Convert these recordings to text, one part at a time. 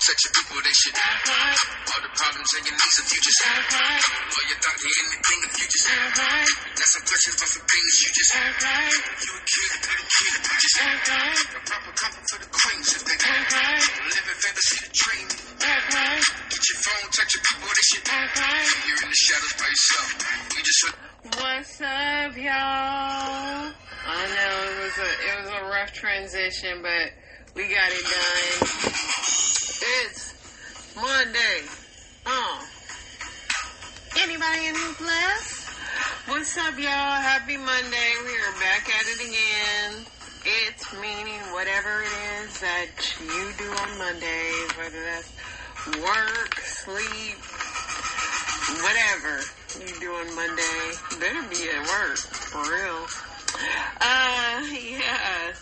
Text your people, they shit. All the problems and your needs, if you just all your thought, hear anything, if you just got some questions about some things, you just you a kid, you just a proper couple for the queens, if they live in fantasy to dream. Get your phone, text your people, they shit. You're in the shadows by yourself. We just what's up, y'all? I know it was a rough transition, but we got it done. It's Monday. Anybody in here blessed? What's up, y'all? Happy Monday. We are back at it again. It's meaning whatever it is that you do on Mondays, whether that's work, sleep, whatever you do on Monday. Better be at work, for real. Yeah.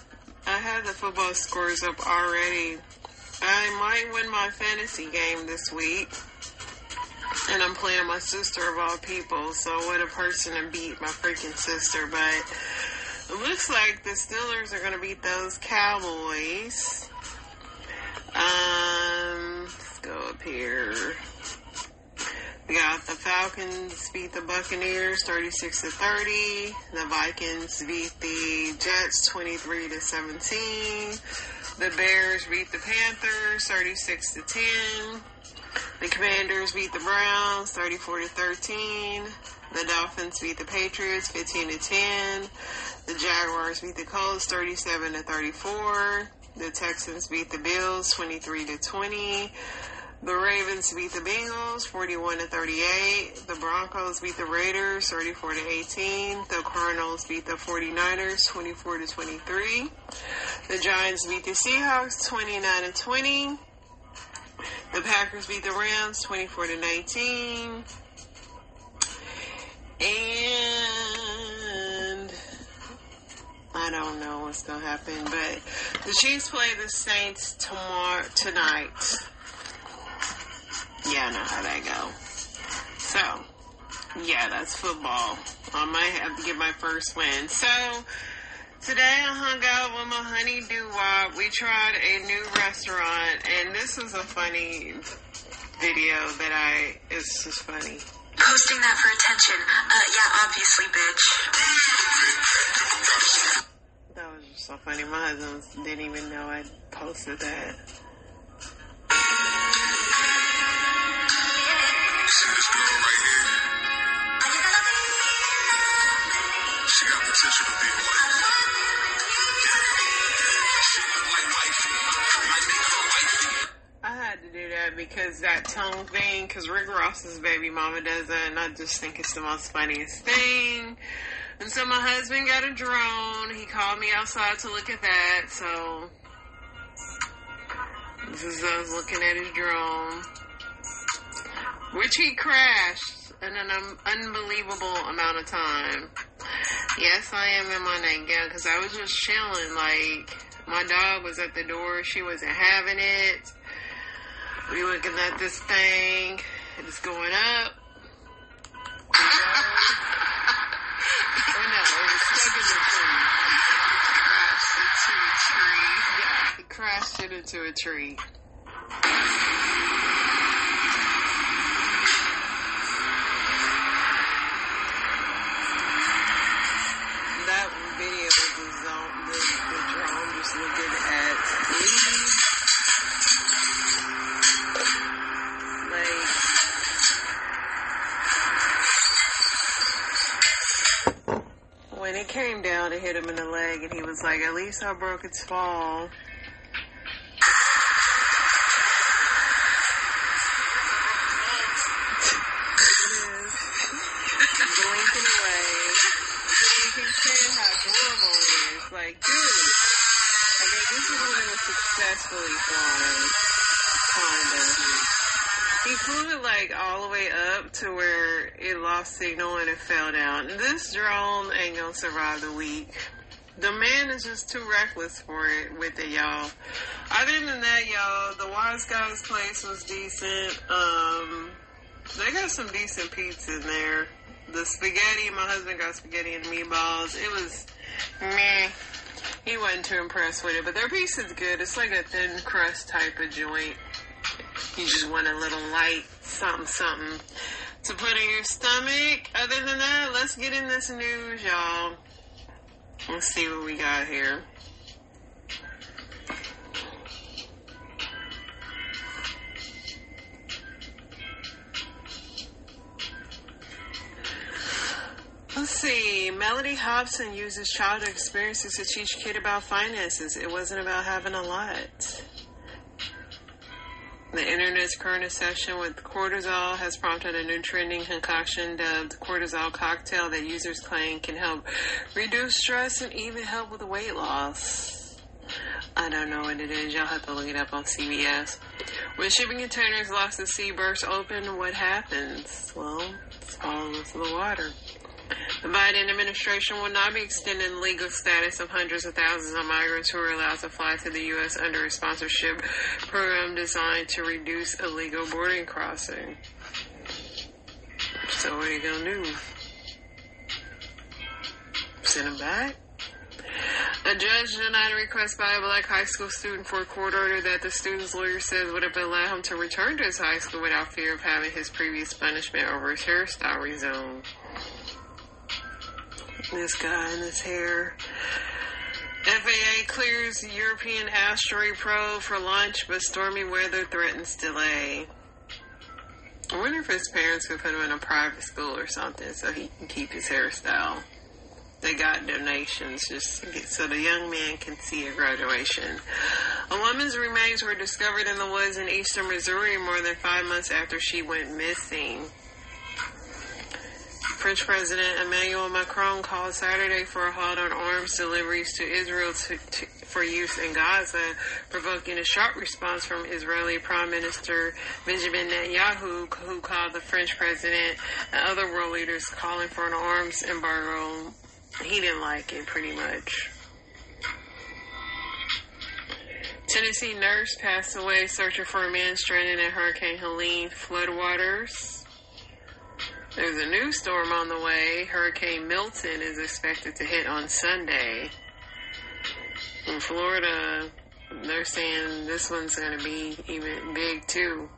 I have the football scores up already. I might win my fantasy game this week. And I'm playing my sister of all people. So what a person to beat my freaking sister. But it looks like the Steelers are going to beat those Cowboys. Let's go up here. We got the Falcons beat the Buccaneers 36-30. The Vikings beat the Jets 23-17. The Bears beat the Panthers 36-10. The Commanders beat the Browns 34-13. The Dolphins beat the Patriots 15-10. The Jaguars beat the Colts 37-34. The Texans beat the Bills 23-20. The Ravens beat the Bengals 41-38. The Broncos beat the Raiders 34-18. The Cardinals beat the 49ers 24-23. The Giants beat the Seahawks 29-20. The Packers beat the Rams 24-19. And I don't know what's gonna happen, but the Chiefs play the Saints tonight. Yeah, I know how that go. So, yeah, that's football. I might have to get my first win. So, today I hung out with my honey doo-wop. We tried a new restaurant, and this was a funny video that it's just funny. Posting that for attention. Yeah, obviously, bitch. That was just so funny. My husband didn't even know I posted that. See this girl right here? She got potential to be a wife. She look like wifey. I make her wifey. I had to do that because that tongue thing, because Rick Ross's baby mama does that, and I just think it's the most funniest thing. And so my husband got a drone. He called me outside to look at that, so this is us looking at his drone. Which he crashed in an unbelievable amount of time. Yes, I am in my nightgown because I was just chilling. Like, my dog was at the door. She wasn't having it. We looking at this thing. It's going up. Oh no, it was stuck in the tree. Yeah, he crashed it into a tree. That video was the drone just looking at me. Like, when it came down, it hit him in the leg, and he was like, at least I broke its fall. Blinking away. You can say how horrible it is. Like, dude, I mean, this is when it was successfully flown, kinda. He flew it, like, all the way up to where it lost signal and it fell down. This drone ain't gonna survive the week. The man is just too reckless for it with it, y'all. Other than that, y'all, the Wise Guys place was decent. They got some decent pizza in there. The spaghetti, my husband got spaghetti and meatballs. It was meh. He wasn't too impressed with it, but their pizza's good. It's like a thin crust type of joint. You just want a little light something to put in your stomach. Other than that, let's get in this news, y'all. Let's see what we got here. Let's see. Melody Hobson uses childhood experiences to teach kid about finances. It wasn't about having a lot. The internet's current obsession with cortisol has prompted a new trending concoction dubbed cortisol cocktail that users claim can help reduce stress and even help with weight loss. I don't know what it is. Y'all have to look it up on CBS. When shipping containers lost at sea burst open, what happens? Well, it falls into the water. The Biden administration will not be extending the legal status of hundreds of thousands of migrants who are allowed to fly to the U.S. under a sponsorship program designed to reduce illegal boarding crossing. So what are you going to do? Send them back? A judge denied a request by a black high school student for a court order that the student's lawyer says would have allowed him to return to his high school without fear of having his previous punishment over his hairstyle resumed. This guy and his hair. FAA clears European asteroid probe for launch, but stormy weather threatens delay. I wonder if his parents could put him in a private school or something so he can keep his hairstyle. They got donations just so the young man can see a graduation. A woman's remains were discovered in the woods in eastern Missouri more than 5 months after she went missing. French President Emmanuel Macron called Saturday for a halt on arms deliveries to Israel for use in Gaza, provoking a sharp response from Israeli Prime Minister Benjamin Netanyahu, who called the French president and other world leaders calling for an arms embargo. He didn't like it, pretty much. Tennessee nurse passed away searching for a man stranded in Hurricane Helene floodwaters. There's a new storm on the way. Hurricane Milton is expected to hit on Sunday. In Florida, they're saying this one's going to be even big too.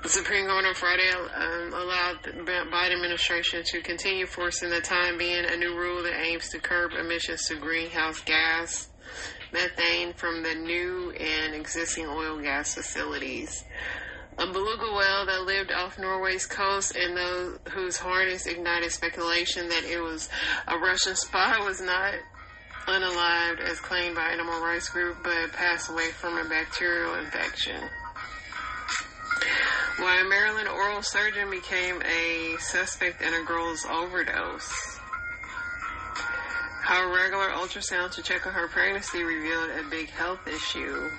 The Supreme Court on Friday allowed the Biden administration to continue forcing the time being a new rule that aims to curb emissions to greenhouse gas, methane from the new and existing oil and gas facilities. A beluga whale that lived off Norway's coast and those whose harness ignited speculation that it was a Russian spy was not unalived as claimed by animal rights group, but passed away from a bacterial infection. Why a Maryland oral surgeon became a suspect in a girl's overdose. How a regular ultrasound to check on her pregnancy revealed a big health issue.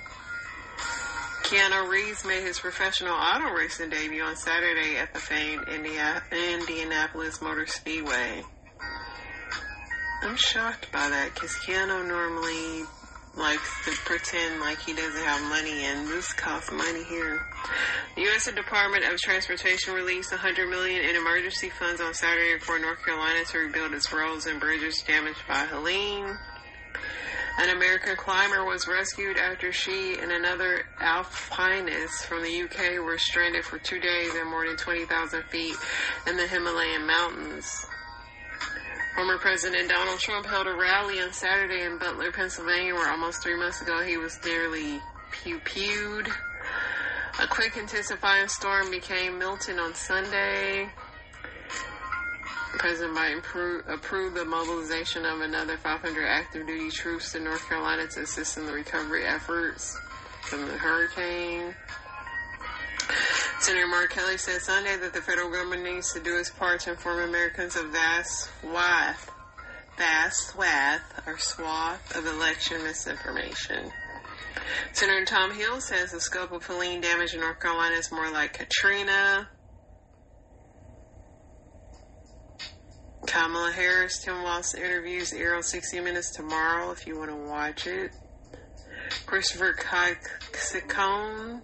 Keanu Reeves made his professional auto racing debut on Saturday at the famed Indianapolis Motor Speedway. I'm shocked by that because Keanu normally likes to pretend like he doesn't have money, and this costs money here. The U.S. Department of Transportation released $100 million in emergency funds on Saturday for North Carolina to rebuild its roads and bridges damaged by Helene. An American climber was rescued after she and another alpinist from the UK were stranded for 2 days at more than 20,000 feet in the Himalayan mountains. Former President Donald Trump held a rally on Saturday in Butler, Pennsylvania, where almost 3 months ago he was nearly pew-pewed. A quick intensifying storm became Milton on Sunday. President Biden approved the mobilization of another 500 active duty troops to North Carolina to assist in the recovery efforts from the hurricane. Senator Mark Kelly said Sunday that the federal government needs to do its part to inform Americans of vast swath of election misinformation. Senator Tom Hill says the scope of Helene damage in North Carolina is more like Katrina. Kamala Harris, Tim Walz interviews air on 60 Minutes tomorrow if you want to watch it. Christopher Ciccone,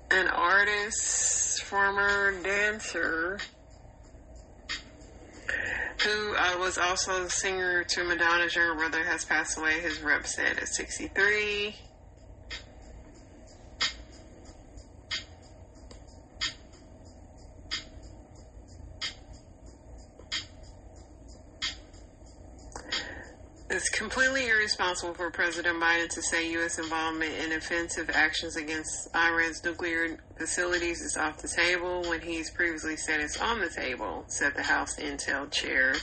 an artist, former dancer, who was also the singer to Madonna's younger brother, has passed away. His rep said at 63. It's completely irresponsible for President Biden to say U.S. involvement in offensive actions against Iran's nuclear facilities is off the table when he's previously said it's on the table, said the House Intel chair.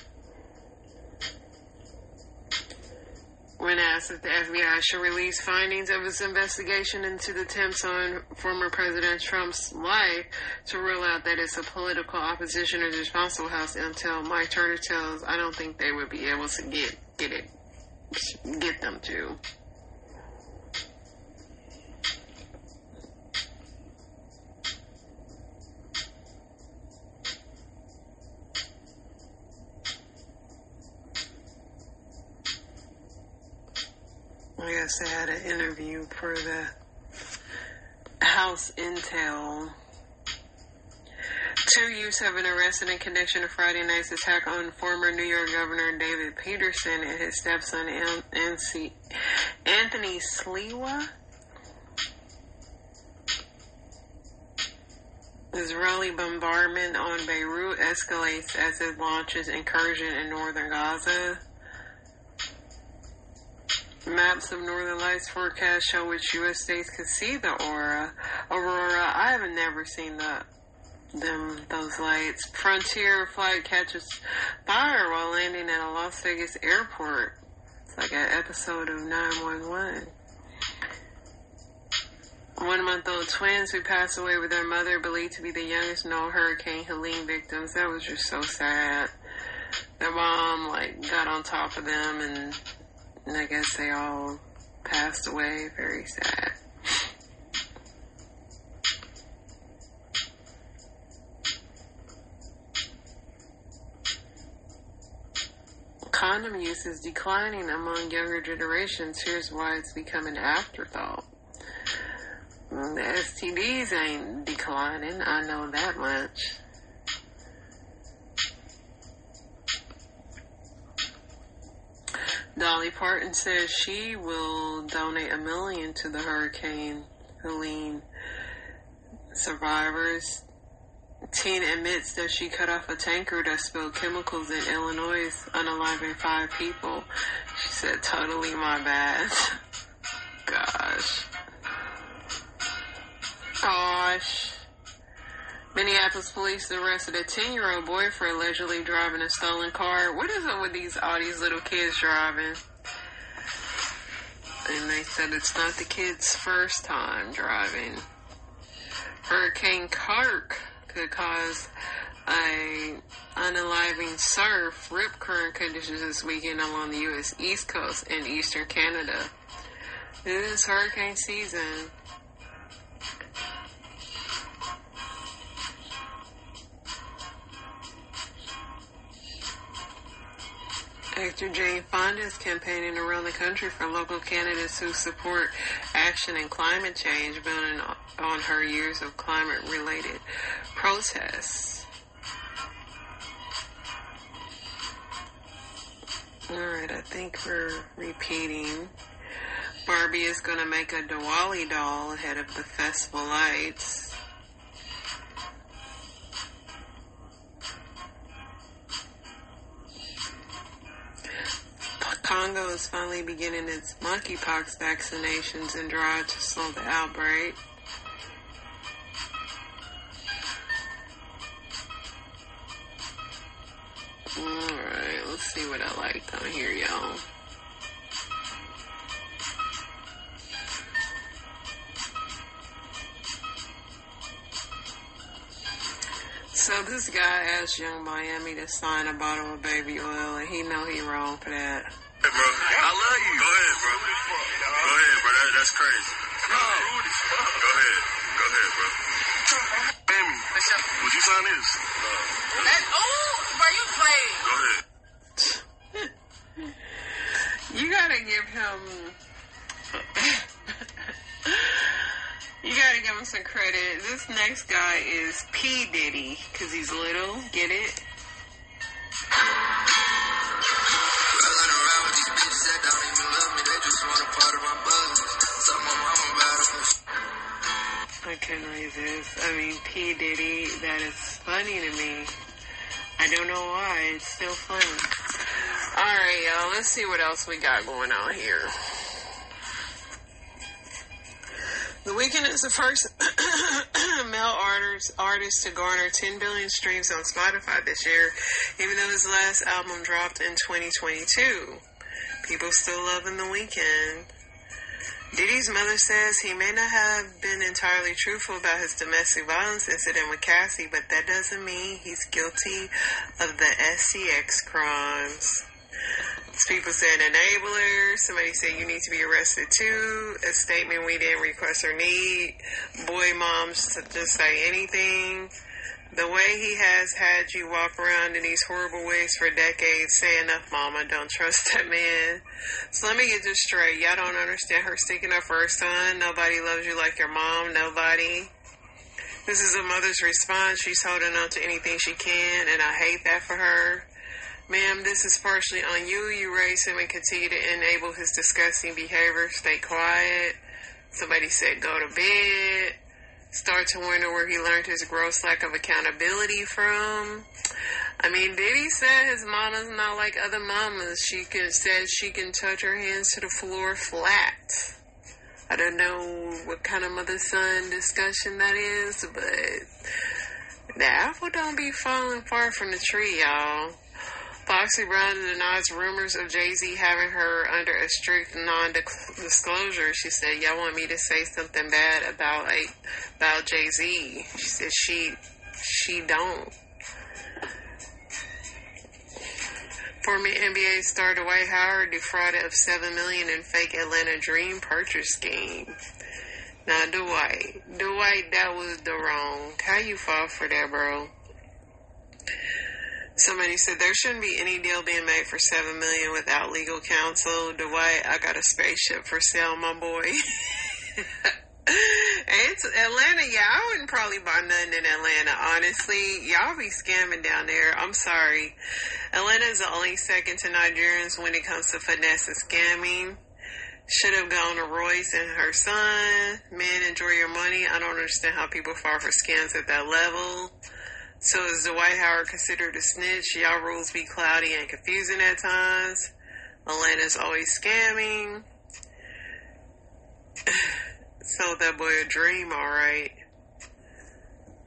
When asked if the FBI should release findings of its investigation into the attempts on former President Trump's life to rule out that it's a political opposition is responsible, House Intel Mike Turner tells, I don't think they would be able to get them to. I guess they had an interview for the House Intel. 2 youths have been arrested in connection to Friday night's attack on former New York Governor David Peterson and his stepson Anthony Sliwa. Israeli bombardment on Beirut escalates as it launches incursion in northern Gaza. Maps of Northern Lights forecast show which U.S. states could see the aurora. I haven't never seen those lights. Frontier flight catches fire while landing at a Las Vegas airport. It's like an episode of 911. 1-month-old twins who passed away with their mother, believed to be the youngest known Hurricane Helene victims. That was just so sad. Their mom got on top of them and I guess they all passed away. Very sad. Condom use is declining among younger generations. Here's why it's become an afterthought. The STDs ain't declining. I know that much. Dolly Parton says she will donate $1 million to the Hurricane Helene survivors. Teen admits that she cut off a tanker that spilled chemicals in Illinois, unaliving 5 people. She said, totally my bad. Gosh. Minneapolis police arrested a 10-year-old boy for allegedly driving a stolen car. What is it with all these little kids driving? And they said it's not the kid's first time driving. Hurricane Kirk could cause a unaliving surf rip current conditions this weekend along the U.S. East Coast and eastern Canada. It is hurricane season. Actor Jane Fonda is campaigning around the country for local candidates who support action in climate change, building on her years of climate-related protests. Alright, I think we're repeating. Barbie is going to make a Diwali doll ahead of the festival lights. Congo is finally beginning its monkeypox vaccinations and drive to slow the outbreak. Alright, let's see what I liked on here, y'all. So this guy asked Young Miami to sign a bottle of baby oil, and he know he wrong for that. Hey, bro, I love you. Go ahead, bro. Go ahead, bro. That's crazy. No. Go ahead, bro. Baby, would you sign this? No. bro, you playing. Go ahead. You gotta give him. You gotta give him some credit. This next guy is P. Diddy, because he's little. Get it? Running around with these bitches that don't even love me. They just want a part of my buzz. Tell my mama about it. I couldn't resist. I mean, P. Diddy, that is funny to me. I don't know why. It's still funny. Alright, y'all. Let's see what else we got going on here. The Weeknd is the first male artist to garner 10 billion streams on Spotify this year, even though his last album dropped in 2022. People still loving The Weeknd. Diddy's mother says he may not have been entirely truthful about his domestic violence incident with Cassie, but that doesn't mean he's guilty of the SCX crimes. People said enabler. Somebody said you need to be arrested too. A statement we didn't request or need. Boy moms just say anything. The way he has had you walk around in these horrible ways for decades. Say enough, mama. Don't trust that man. So let me get this straight. Y'all don't understand her sticking up for her son. Nobody loves you like your mom. Nobody. This is a mother's response. She's holding on to anything she can, and I hate that for her. Ma'am, this is partially on you. You raised him and continue to enable his disgusting behavior. Stay quiet. Somebody said go to bed. Start to wonder where he learned his gross lack of accountability from. I mean, Diddy said his mama's not like other mamas. Said she can touch her hands to the floor flat. I don't know what kind of mother-son discussion that is, but the apple don't be falling far from the tree, y'all. Foxy Brown denies rumors of Jay-Z having her under a strict non-disclosure. She said, y'all want me to say something bad about Jay-Z? She said she don't. Former NBA star Dwight Howard defrauded of $7 million in fake Atlanta Dream purchase scheme. Now, Dwight, that was the wrong. How you fall for that, bro? Somebody said there shouldn't be any deal being made for $7 million without legal counsel. Dwight, I got a spaceship for sale, my boy. It's Atlanta. Yeah, I wouldn't probably buy nothing in Atlanta, honestly. Y'all be scamming down there. I'm sorry. Atlanta is the only second to Nigerians when it comes to finesse and scamming. Should have gone to Royce and her son. Man, enjoy your money. I don't understand how people fall for scams at that level. So is Dwight Howard considered a snitch? Y'all rules be cloudy and confusing at times. Atlanta's always scamming. Sold that boy a dream, alright.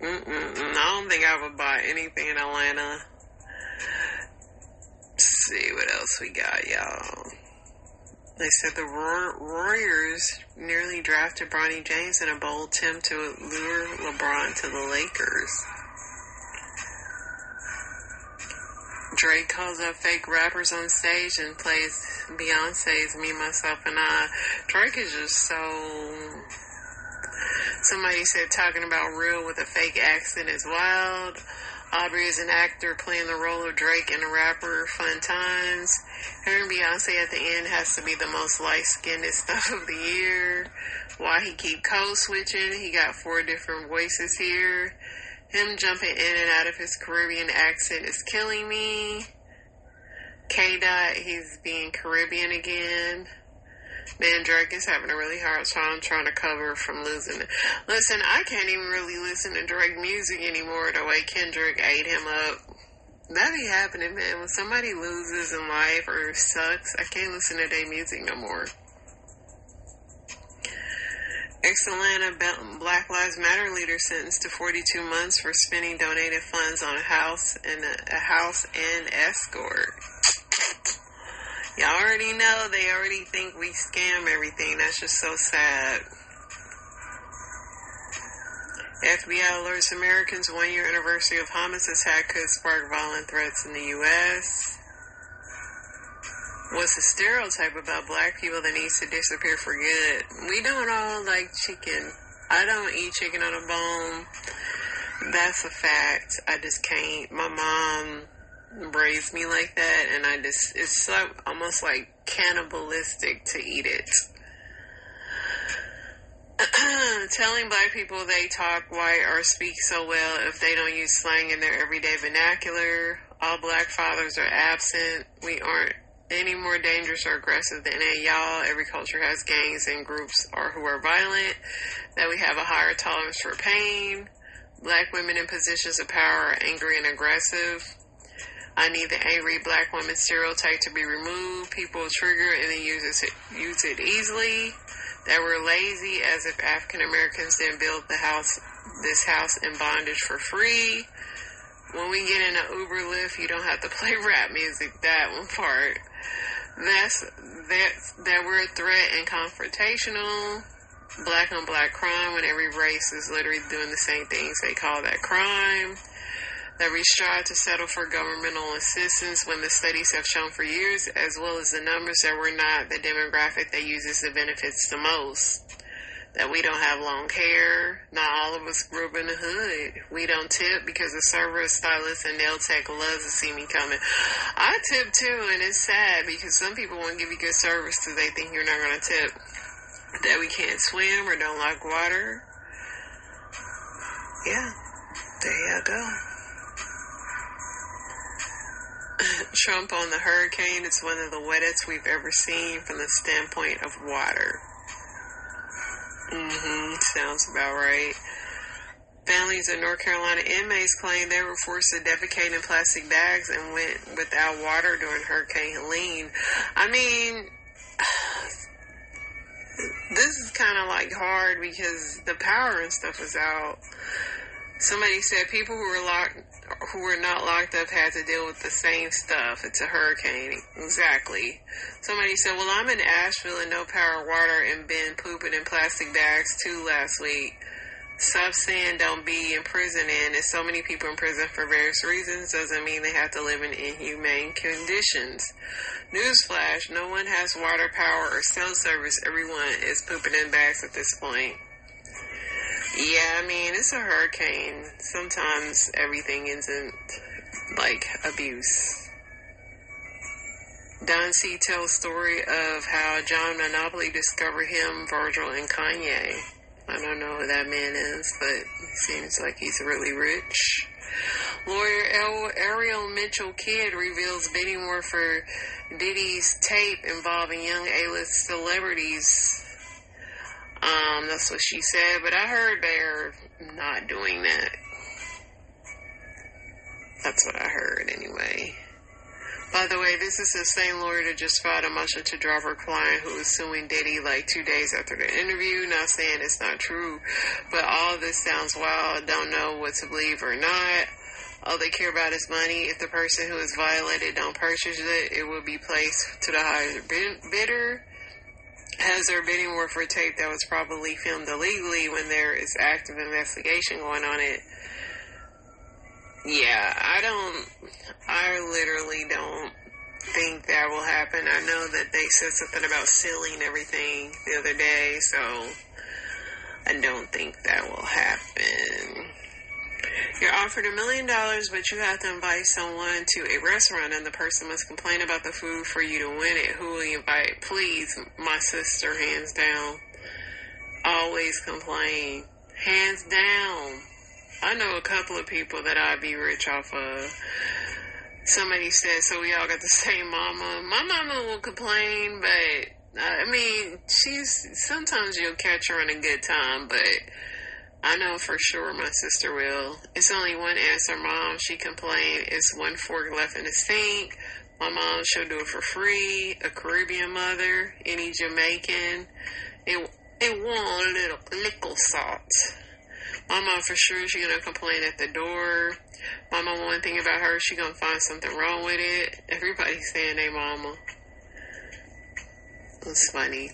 I don't think I would buy anything in Atlanta. Let's see what else we got, y'all. They said the Warriors nearly drafted Bronny James in a bold attempt to lure LeBron to the Lakers. Drake calls up fake rappers on stage and plays Beyonce's Me, Myself, and I. Drake is just so... Somebody said talking about real with a fake accent is wild. Aubrey is an actor playing the role of Drake and a rapper. Fun times. Hearing Beyonce at the end has to be the most light-skinned stuff of the year. Why he keep code switching? He got 4 different voices here. Him jumping in and out of his Caribbean accent is killing me. K-Dot, he's being Caribbean again. Man, Drake is having a really hard time trying to cover from losing it. Listen, I can't even really listen to Drake music anymore the way Kendrick ate him up. That be happening, man. When somebody loses in life or sucks, I can't listen to their music no more. Ex-Atlanta Black Lives Matter leader sentenced to 42 months for spending donated funds on a house and escort. Y'all already know, they already think we scam everything. That's just so sad. FBI alerts Americans 1-year anniversary of Hamas attack could spark violent threats in the U.S. What's the stereotype about black people that needs to disappear for good? We don't all like chicken. I don't eat chicken on a bone. That's a fact. I just can't. My mom raised me like that, and it's so almost like cannibalistic to eat it. Telling black people they talk white or speak so well if they don't use slang in their everyday vernacular. All black fathers are absent. We aren't any more dangerous or aggressive than any y'all. Every culture has gangs and groups or who are violent. That we have a higher tolerance for pain. Black women in positions of power are angry and aggressive. I need the angry black woman stereotype to be removed. People trigger and then use it easily. That we're lazy, as if African Americans didn't build this house in bondage for free. When we get in an Uber Lyft, you don't have to play rap music. That one part. That we're a threat and confrontational. Black on black crime, when every race is literally doing the same things, they call that crime. That we strive to settle for governmental assistance when the studies have shown for years, as well as the numbers, that we're not the demographic that uses the benefits the most. That we don't have long hair. Not all of us grew up in the hood. We don't tip because the server, stylist, and nail tech loves to see me coming. I tip too, and it's sad because some people won't give you good service because they think you're not going to tip. That we can't swim or don't like water. Yeah, there you go. Trump on the hurricane. It's one of the wettest we've ever seen from the standpoint of water. Sounds about right. Families of North Carolina inmates claim they were forced to defecate in plastic bags and went without water during Hurricane Helene. I mean, this is kind of like hard because the power and stuff is out. Somebody said people who were not locked up had to deal with the same stuff. It's a hurricane. Exactly. Somebody said, well, I'm in Asheville and no power or water and been pooping in plastic bags too last week. Stop saying don't be in prison, and there's so many people in prison for various reasons doesn't mean they have to live in inhumane conditions. Newsflash, no one has water, power, or cell service. Everyone is pooping in bags at this point. Yeah, I mean, it's a hurricane. Sometimes everything isn't like abuse. Don C. tells story of how John Monopoly discovered him, Virgil, and Kanye. I don't know who that man is, but he seems like he's really rich. Lawyer Ariel Mitchell Kidd reveals bidding war for Diddy's tape involving young A-list celebrities. That's what she said, but I heard they're not doing that. That's what I heard anyway. By the way, this is the same lawyer that just filed a motion to drop her client who was suing Diddy like 2 days after the interview. Not saying it's not true, but all of this sounds wild. Don't know what to believe or not. All they care about is money. If the person who is violated don't purchase it, it will be placed to the higher bidder. Has their bidding war for a tape that was probably filmed illegally when there is active investigation going on it. Yeah, I literally don't think that will happen. I know that they said something about sealing everything the other day, so I don't think that will happen. You're offered $1 million, but you have to invite someone to a restaurant, and the person must complain about the food for you to win it. Who will you invite? Please, my sister, hands down. Always complain. Hands down. I know a couple of people that I'd be rich off of. Somebody said, so we all got the same mama. My mama will complain, but, I mean, sometimes you'll catch her in a good time, but I know for sure my sister will. It's only one answer, Mom. She complained. It's one fork left in the sink. My mom, she'll do it for free. A Caribbean mother, any Jamaican. It want a little salt. My mom, for sure, she gonna complain at the door. My mom, one thing about her, she gonna find something wrong with it. Everybody's saying they mama. It's funny.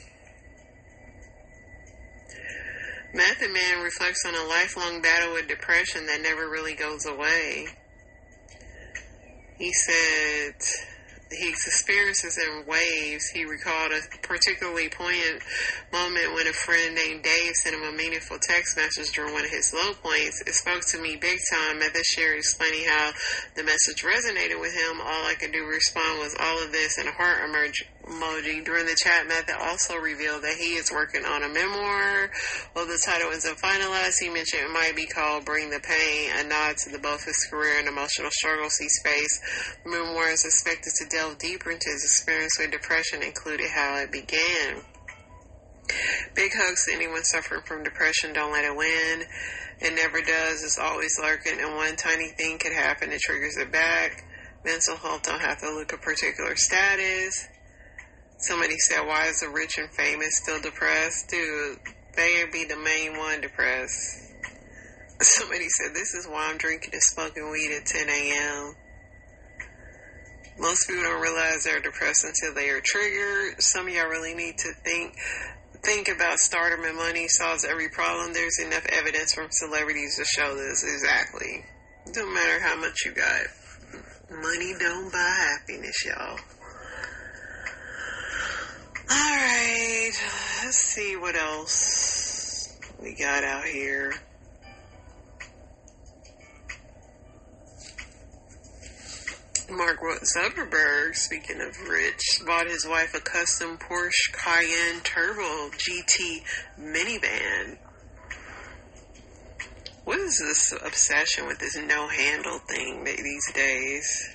Method Man reflects on a lifelong battle with depression that never really goes away. He said, he experiences in waves. He recalled a particularly poignant moment when a friend named Dave sent him a meaningful text message during one of his low points. It spoke to me big time. Method shared explaining how the message resonated with him. All I could do to respond was all of this and a heart emoji. During the chat, Method also revealed that he is working on a memoir. While the title isn't finalized, he mentioned it might be called Bring the Pain, a nod to both his career and emotional struggles he faced. The memoir is expected to delve deeper into his experience with depression, including how it began. Big hugs to anyone suffering from depression. Don't let it win. It never does. It's always lurking, and one tiny thing could happen that triggers it back. Mental health don't have to look a particular status. Somebody said, why is the rich and famous still depressed? Dude, they be the main one depressed. Somebody said, this is why I'm drinking and smoking weed at 10 a.m. Most people don't realize they're depressed until they are triggered. Some of y'all really need to think about stardom and money solves every problem. There's enough evidence from celebrities to show this. Exactly. Don't matter how much you got. Money don't buy happiness, y'all. Alright, let's see what else we got out here. Mark Zuckerberg, speaking of rich, bought his wife a custom Porsche Cayenne Turbo GT minivan. What is this obsession with this no-handle thing these days?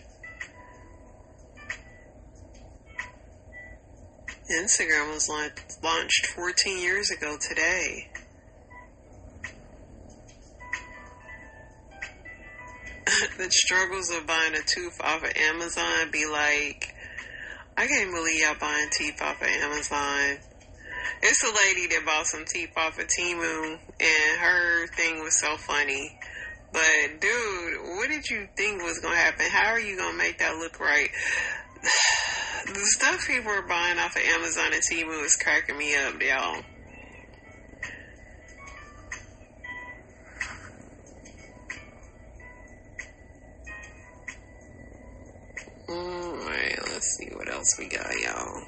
Instagram was launched 14 years ago today. The struggles of buying a tooth off of Amazon be like, I can't believe y'all buying teeth off of Amazon. It's a lady that bought some teeth off of Temu, and her thing was so funny. But, dude, what did you think was going to happen? How are you going to make that look right? The stuff people are buying off of Amazon and Temu is cracking me up, y'all. Alright, let's see what else we got, y'all.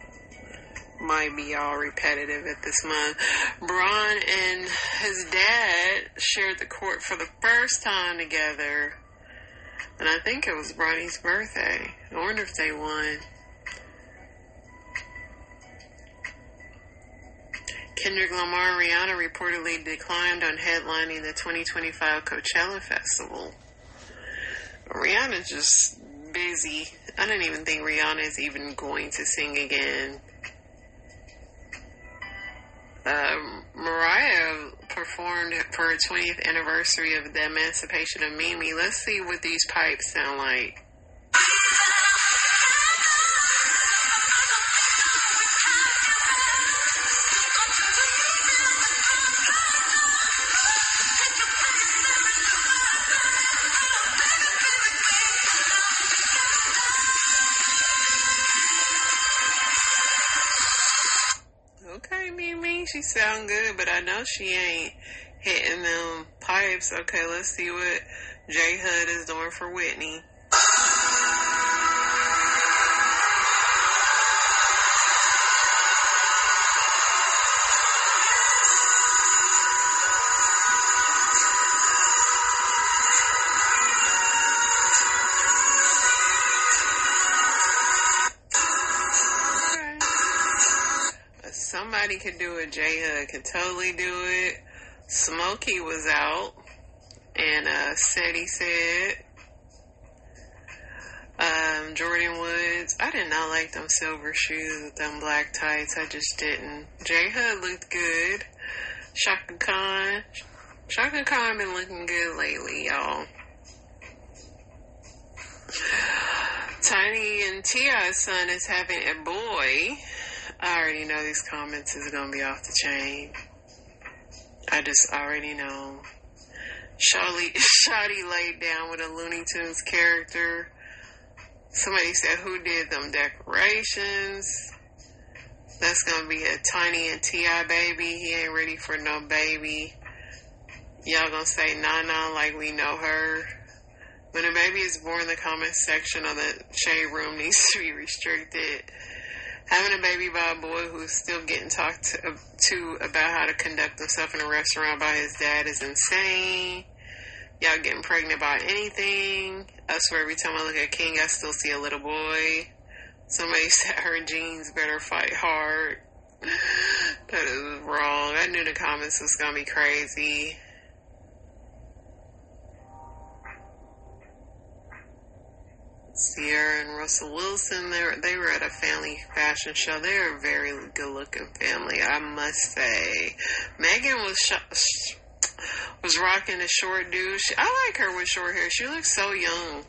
Might be all repetitive at this month. Bron and his dad shared the court for the first time together. And I think it was Bronny's birthday. I wonder if they won. Kendrick Lamar and Rihanna reportedly declined on headlining the 2025 Coachella Festival. Rihanna's just busy. I don't even think Rihanna is even going to sing again. Mariah performed for her 20th anniversary of the emancipation of Mimi. Let's see what these pipes sound like. Okay, Mimi, she sound good, but I know she ain't hitting them pipes. Okay, let's see what J Hud is doing for Whitney. Somebody could do it. J Hud can totally do it. Smokey was out and said he said. Jordan Woods. I did not like them silver shoes with them black tights. I just didn't. J Hud looked good. Shaka Khan. Shaka Khan been looking good lately, y'all. Tiny and T.I.'s son is having a boy. I already know these comments is going to be off the chain. I just already know. Shawty laid down with a Looney Tunes character. Somebody said, who did them decorations? That's going to be a Tiny and T.I. baby. He ain't ready for no baby. Y'all going to say, nah, like we know her. When a baby is born, the comment section of the shade room needs to be restricted. Having a baby by a boy who is still getting talked to about how to conduct himself in a restaurant by his dad is insane. Y'all getting pregnant by anything. I swear every time I look at King, I still see a little boy. Somebody said her genes better fight hard. That is wrong. I knew the comments was going to be crazy. Sierra and Russell Wilson, they were at a family fashion show. They're a very good-looking family, I must say. Megan was rocking a short dude. I like her with short hair. She looks so young.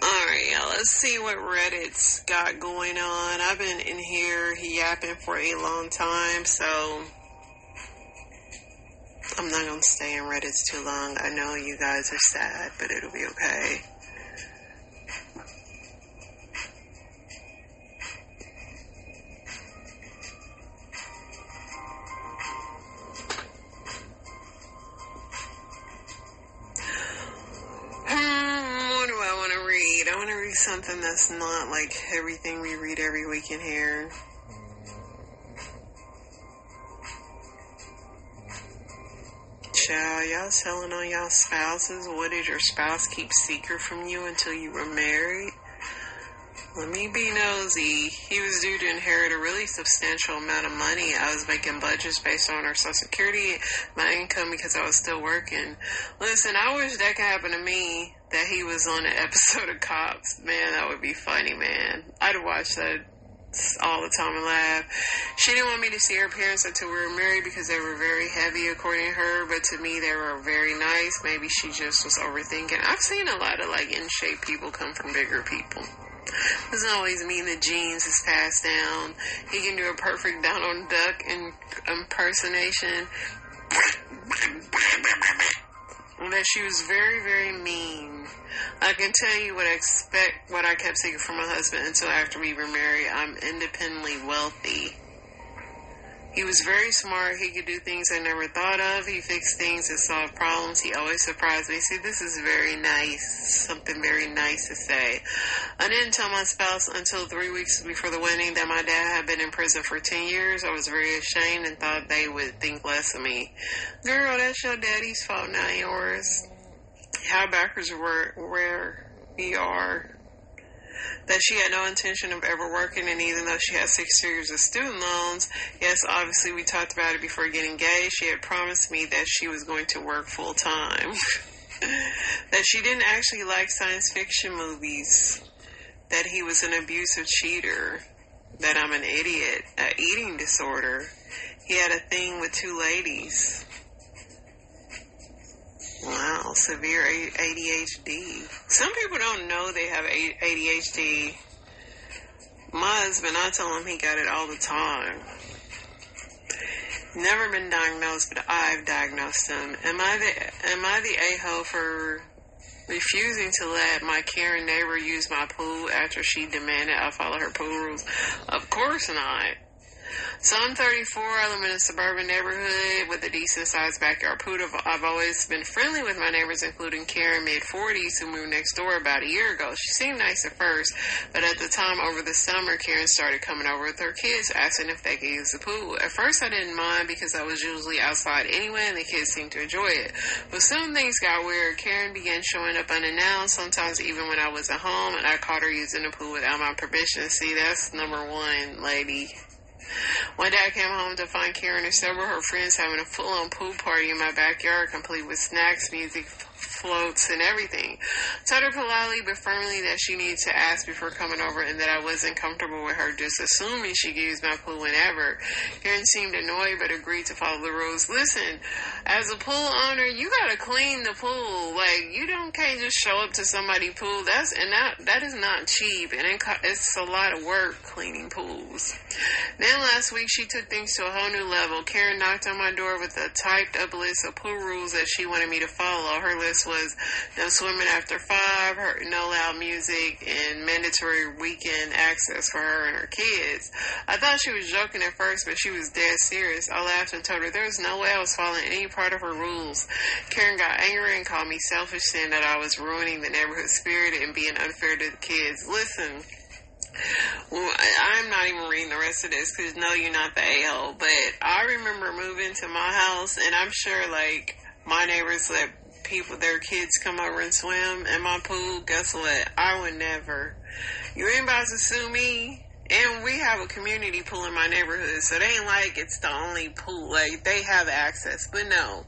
Alright, y'all, let's see what Reddit's got going on. I've been in here yapping for a long time, so I'm not going to stay in Reddit too long. I know you guys are sad, but it'll be okay. What do I want to read? I want to read something that's not like everything we read every week in here. Child, y'all telling on y'all spouses? What did your spouse keep secret from you until you were married? Let me be nosy. He was due to inherit a really substantial amount of money. I was making budgets based on our Social Security, my income, because I was still working. Listen, I wish that could happen to me, that he was on an episode of Cops. Man, that would be funny, man. I'd watch that all the time and laugh. She didn't want me to see her parents until we were married because they were very heavy, according to her, but to me they were very nice. Maybe she just was overthinking. I've seen a lot of like in shape people come from bigger people. Doesn't always mean the genes is passed down. He can do a perfect Donald Duck impersonation. That she was very, very mean. I can tell you what I kept secret from my husband until after we were married. I'm independently wealthy. He was very smart. He could do things I never thought of. He fixed things and solved problems. He always surprised me. See, this is very nice. Something very nice to say. I didn't tell my spouse until 3 weeks before the wedding that my dad had been in prison for 10 years. I was very ashamed and thought they would think less of me. Girl, that's your daddy's fault, not yours. How backwards where we are. That she had no intention of ever working, and even though she had 6 years of student loans, yes, obviously we talked about it before getting engaged, she had promised me that she was going to work full time. That she didn't actually like science fiction movies. That he was an abusive cheater. That I'm an idiot. An eating disorder. He had a thing with 2 ladies. Wow, severe ADHD. Some people don't know they have ADHD. My husband, I tell him he got it all the time. Never been diagnosed, but I've diagnosed him. Am I the a-hole for refusing to let my Karen neighbor use my pool after she demanded I follow her pool rules? Of course not. So I'm 34, I live in a suburban neighborhood with a decent-sized backyard pool. I've always been friendly with my neighbors, including Karen, mid-40s, who moved next door about a year ago. She seemed nice at first, but at the time, over the summer, Karen started coming over with her kids, asking if they could use the pool. At first, I didn't mind because I was usually outside anyway, and the kids seemed to enjoy it. But soon things got weird. Karen began showing up unannounced, sometimes even when I was at home, and I caught her using the pool without my permission. See, that's number one, lady. One day I came home to find Karen and several of her friends having a full-on pool party in my backyard, complete with snacks, music, floats, and everything. Told her politely but firmly that she needed to ask before coming over and that I wasn't comfortable with her just assuming she could use my pool whenever. Karen seemed annoyed but agreed to follow the rules. Listen, as a pool owner, you gotta clean the pool. Like, you can't just show up to somebody's pool. That is not cheap, and it's a lot of work cleaning pools. Then last week, she took things to a whole new level. Karen knocked on my door with a typed up list of pool rules that she wanted me to follow. Her list was was no swimming after 5, no loud music, and mandatory weekend access for her and her kids. I thought she was joking at first, but she was dead serious. I laughed and told her there was no way I was following any part of her rules. Karen got angry and called me selfish, saying that I was ruining the neighborhood spirit and being unfair to the kids. Listen, well, I'm not even reading the rest of this because no, you're not the a-hole, but I remember moving to my house, and I'm sure, like, my neighbors let their kids come over and swim in my pool. Guess what? I would never. You ain't about to sue me. And we have a community pool in my neighborhood, so they ain't like it's the only pool. Like, they have access, but no,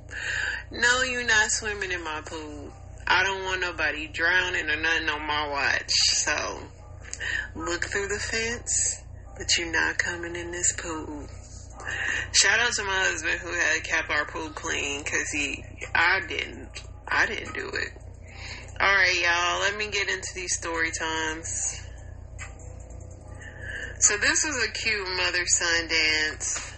you're not swimming in my pool. I don't want nobody drowning or nothing on my watch, so look through the fence, but you're not coming in this pool. Shout out to my husband who had kept our pool clean, because I didn't do it. Alright, y'all, let me get into these story times. So this was a cute mother-son dance.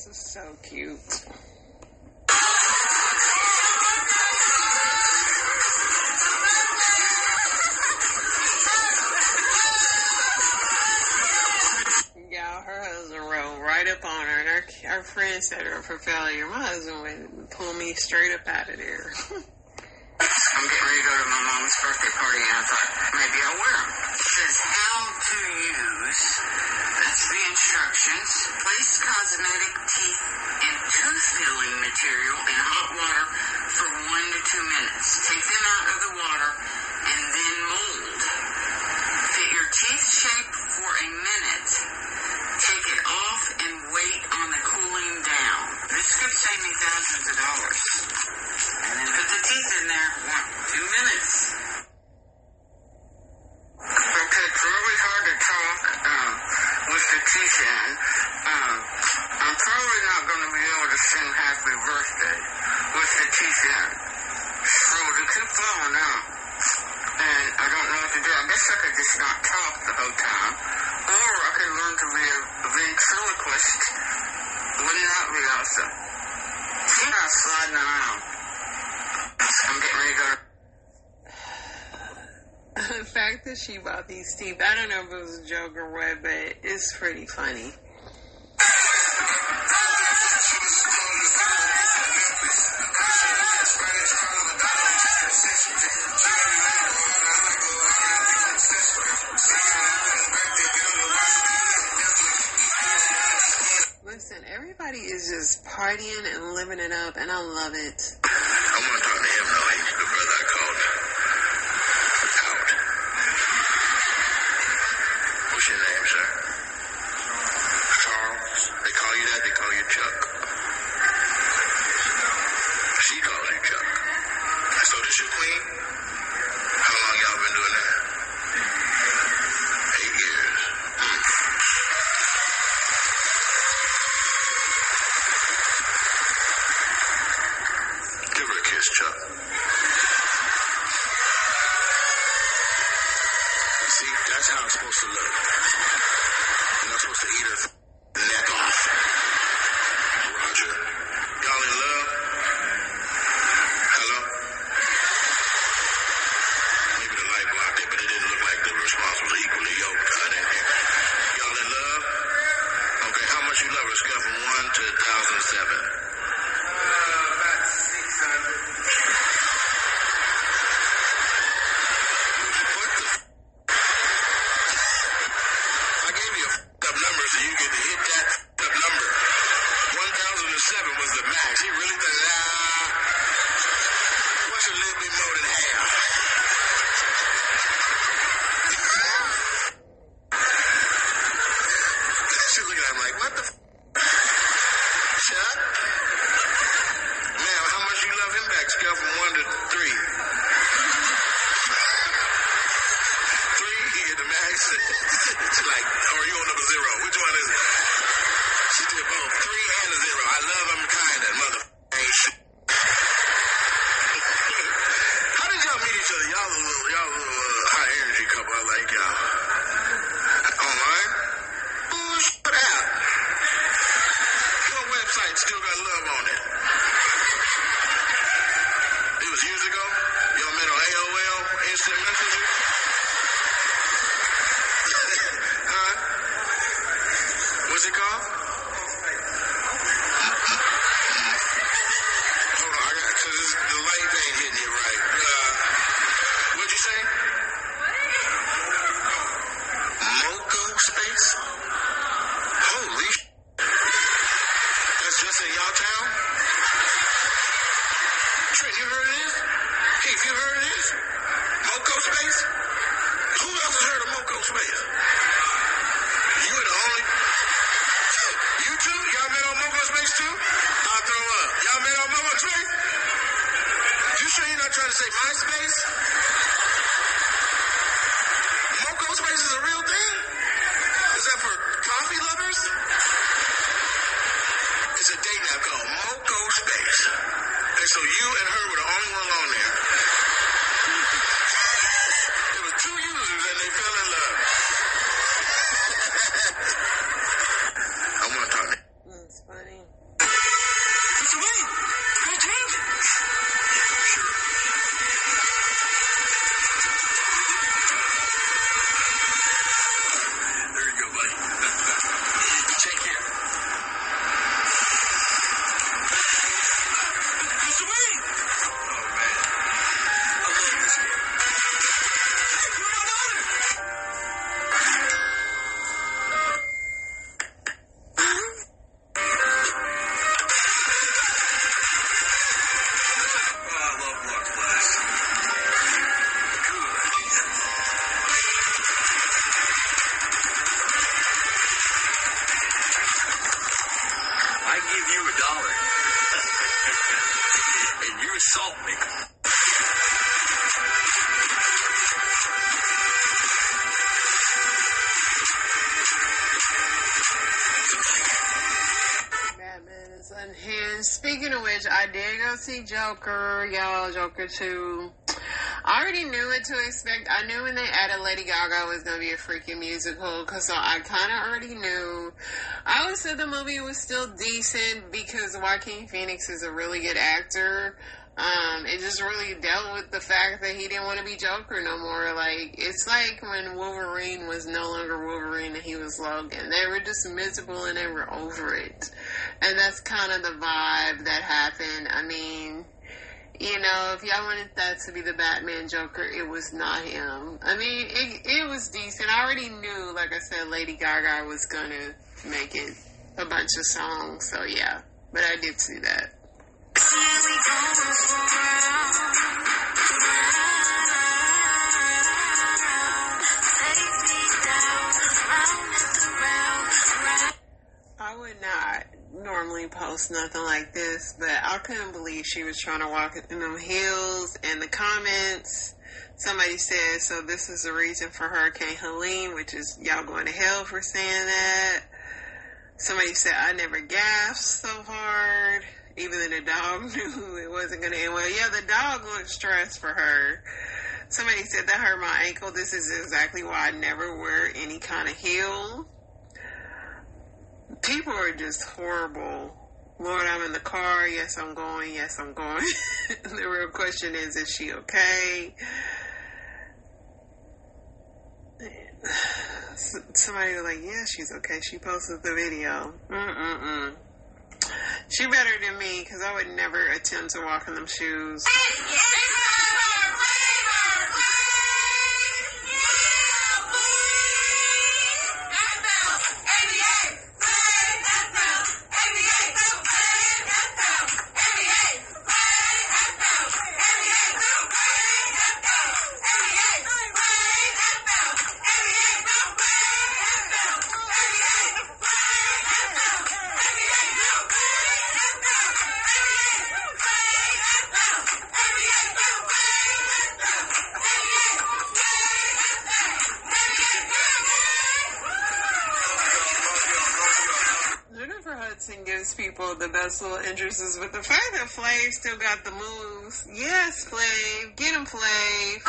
So cute. Y'all, her husband rolled right up on her, and her friend set her up for failure. My husband would pull me straight up out of there. I'm getting ready to go to my mom's birthday party, and I thought maybe I'll wear them. It says how to use. That's the instructions. Place cosmetic, teeth, and tooth filling material in hot water for 1 to 2 minutes. Take them out of the water and then mold. Fit your teeth shape for a minute. Take it off and wait on the cooling down. This could save me thousands of dollars. And then put the teeth in there. 1, 2 minutes. Okay, it's really hard to talk with the teeth in. I'm probably not going to be able to sing Happy Birthday with the teeth in. So they keep falling out. And I don't know what to do. I guess I could just not talk the whole time. Or I could learn to be a ventriloquist. Wouldn't that be awesome? See, I'm sliding around. I'm getting ready to go. The fact that she bought these teeth, I don't know if it was a joke or what, but it's pretty funny. Listen, everybody is just partying and living it up, and I love it. I want to talk to him, though. He's the brother I called out. What's your name, sir? Charles. They call you that? They call you Chuck? She calls you Chuck. So this your queen? How long y'all been doing that? 8 years. That's how it's supposed to look. You're not supposed to eat her neck off. Roger. Y'all in love? Hello? Maybe the light blocked it, but it didn't look like they were responsible equally yoked. Y'all in love? Okay, how much you love her? Scale from 1 to 1,007. About 600. I gave you a up number so you could hit that up number. 1,007 was the max. He really thought, what's a little bit more than half? She's looking at him like, what the Chuck? Ma'am, how much you love him back? Scale from 1 to 3. 3, he get the max. She's like, oh, are you on number 0? Which one is it? She did both. 3 and a 0. I love him kind of mother ain't shit. How did y'all meet each other? Y'all a little high energy couple. I like y'all. Online? Ooh, shut out. What website still got love on it? It was years ago? Y'all met on AOL, Instant Messenger? Huh? What's it called? Hold on, cause the light ain't hitting it right. What'd you say? Moco space? Holy sh**. That's just in y'all town? Trent, you heard of this? Keith, you heard of this? Moco space? Who else has heard of Moco space? You were the only... You too? Y'all met on Moco space too? I'll throw up. Y'all met on Moco space? You sure you're not trying to say MySpace? Moco space is a real thing? Is that for coffee lovers? It's a date app called Moco Space. And so you and her were the only one on there. There were 2 users and they fell in love. I want to talk to you. That's funny. What's the way? Can I change? Sure. There you go, buddy. Take care. What's the way? Oh, man. I love this one. You're my daughter. Oh, I love blood glass. Good. I give you $1. And you assault me. Batman is unhinged. Speaking of which, I did go see Joker, y'all. Joker 2. I already knew what to expect. I knew when they added Lady Gaga it was going to be a freaking musical, because so I kind of already knew. I would say the movie was still decent because Joaquin Phoenix is a really good actor. It just really dealt with the fact that he didn't want to be Joker no more. Like, it's like when Wolverine was no longer Wolverine and he was Logan. They were just miserable and they were over it. And that's kind of the vibe that happened. I mean, you know, if y'all wanted that to be the Batman Joker, it was not him. I mean, it was decent. I already knew, like I said, Lady Gaga was going to make it a bunch of songs. So, yeah. But I did see that. I would not normally post nothing like this, but I couldn't believe she was trying to walk in them hills. And the comments, somebody said, so this is the reason for Hurricane Helene, which is y'all going to hell for saying that. Somebody said, I never gasped so hard. Even though the dog knew it wasn't going to end well. Yeah, the dog looked stressed for her. Somebody said that hurt my ankle. This is exactly why I never wear any kind of heel. People are just horrible. Lord, I'm in the car. Yes, I'm going. Yes, I'm going. The real question is she okay? Somebody was like, yeah, she's okay. She posted the video. She better than me, because I would never attempt to walk in them shoes. Gives people the best little entrances, but the fact that Flav still got the moves, yes, Flav, get him, Flav.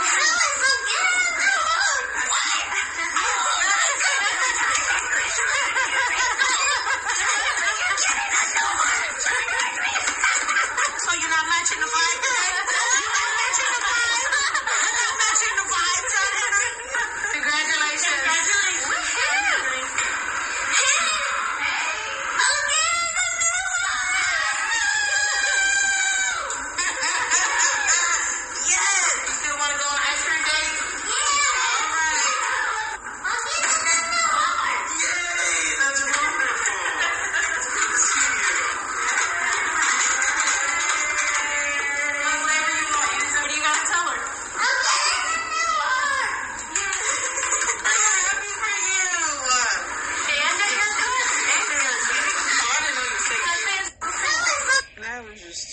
So you're not matching the vibe today? You're not matching the vibe? You're not matching the vibe today? Congratulations.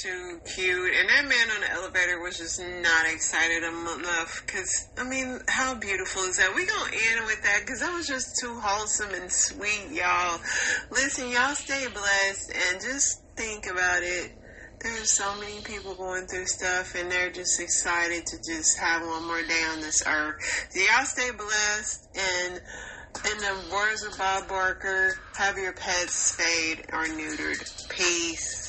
Too cute, and that man on the elevator was just not excited enough, because I mean, how beautiful is that? We gonna end with that, because that was just too wholesome and sweet, y'all. Listen, y'all stay blessed, and just think about it. There's so many people going through stuff, and they're just excited to just have one more day on this earth. So y'all stay blessed, and in the words of Bob Barker, have your pets spayed or neutered. Peace.